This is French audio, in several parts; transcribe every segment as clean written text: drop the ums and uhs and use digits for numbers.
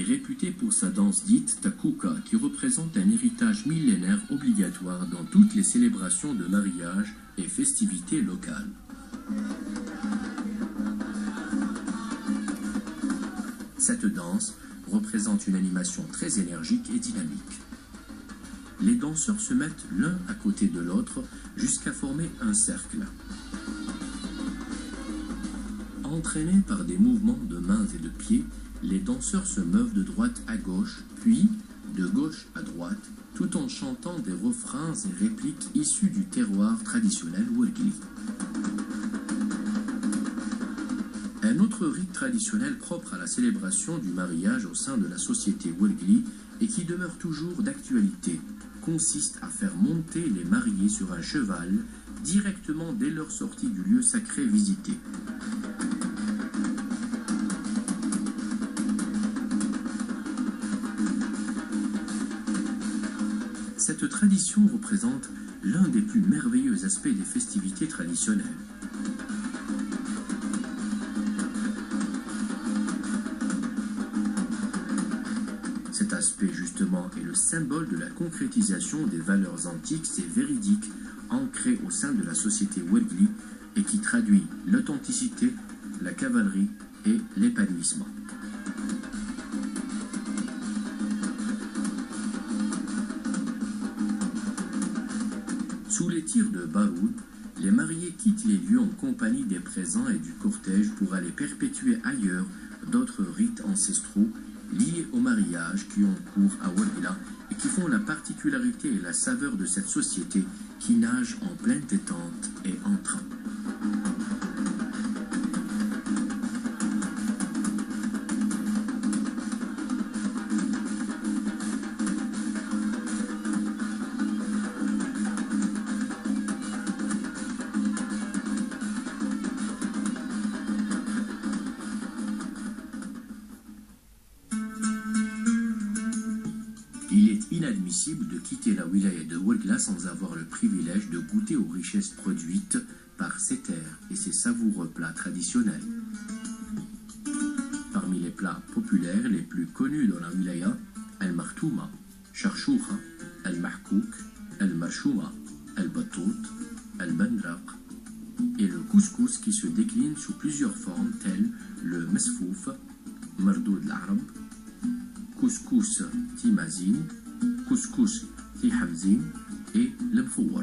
est réputée pour sa danse dite takuka, qui représente un héritage millénaire obligatoire dans toutes les célébrations de mariage et festivités locales. Cette danse représente une animation très énergique et dynamique. Les danseurs se mettent l'un à côté de l'autre jusqu'à former un cercle. Entraînés par des mouvements de mains et de pieds, les danseurs se meuvent de droite à gauche, puis de gauche à droite, tout en chantant des refrains et répliques issus du terroir traditionnel Ouargli. Un autre rite traditionnel propre à la célébration du mariage au sein de la société Ouargli et qui demeure toujours d'actualité consiste à faire monter les mariés sur un cheval directement dès leur sortie du lieu sacré visité. Cette tradition représente l'un des plus merveilleux aspects des festivités traditionnelles. Cet aspect, justement, est le symbole de la concrétisation des valeurs antiques et véridiques ancrées au sein de la société Ouargli et qui traduit l'authenticité, la cavalerie et l'épanouissement. Sous les tirs de baroud, les mariés quittent les lieux en compagnie des présents et du cortège pour aller perpétuer ailleurs d'autres rites ancestraux liés au mariage qui ont cours à Ouargla et qui font la particularité et la saveur de cette société qui nage en pleine détente et en train. Il est inadmissible de quitter la wilaya de Ouargla sans avoir le privilège de goûter aux richesses produites par ses terres et ses savoureux plats traditionnels. Parmi les plats populaires les plus connus dans la wilaya, al-martouma, charchoura, al-mahkouk, al-marchouma, al-batout, al-bandraq et le couscous qui se décline sous plusieurs formes telles le mesfouf, mardoud al-arab, couscous timazine, couscous tihamzine et l'mfouar.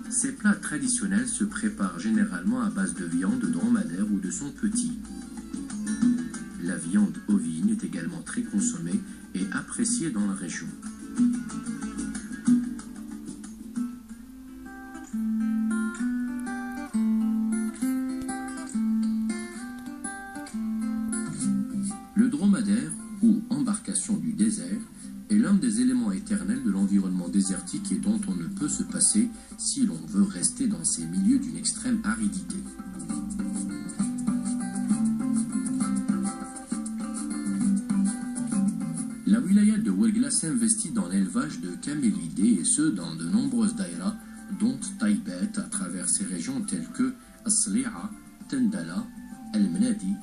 Ces plats traditionnels se préparent généralement à base de viande dromadaire ou de son petit. La viande ovine est également très consommée et appréciée dans la région. Le dromadaire, ou embarcation du désert, est l'un des éléments éternels de l'environnement désertique et dont on ne peut se passer si l'on veut rester dans ces milieux d'une extrême aridité. La wilaya de Ouargla s'investit dans l'élevage de camélidés et ce dans de nombreuses daïras, dont Taïbet à travers ces régions telles que As-Sli'a, Tendala, Al-Mnadi,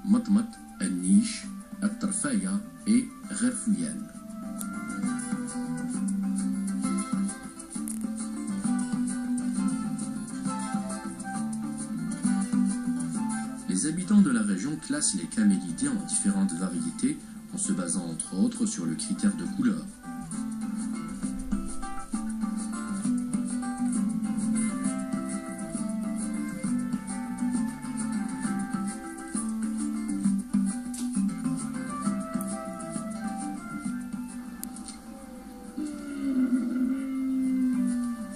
Matmat, Al-Nish, Al-Tarfaya et Gherfouyan. Les habitants de la région classent les camélidés en différentes variétés en se basant entre autres sur le critère de couleur.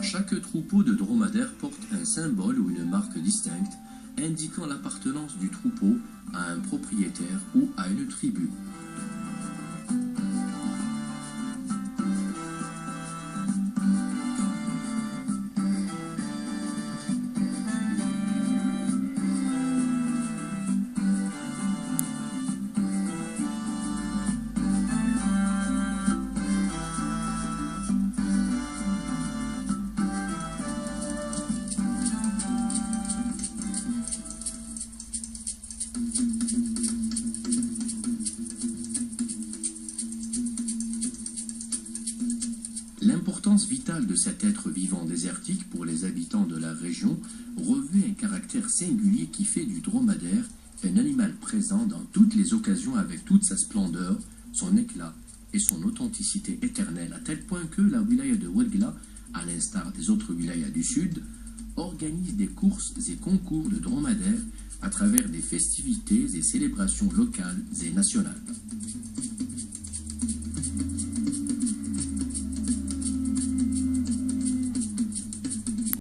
Chaque troupeau de dromadaires porte un symbole ou une marque distincte indiquant l'appartenance du troupeau à un propriétaire ou à une tribu. L'importance vitale de cet être vivant désertique pour les habitants de la région revêt un caractère singulier qui fait du dromadaire un animal présent dans toutes les occasions avec toute sa splendeur, son éclat et son authenticité éternelle, à tel point que la wilaya de Ouergla, à l'instar des autres wilayas du sud, organise des courses et concours de dromadaires à travers des festivités et célébrations locales et nationales.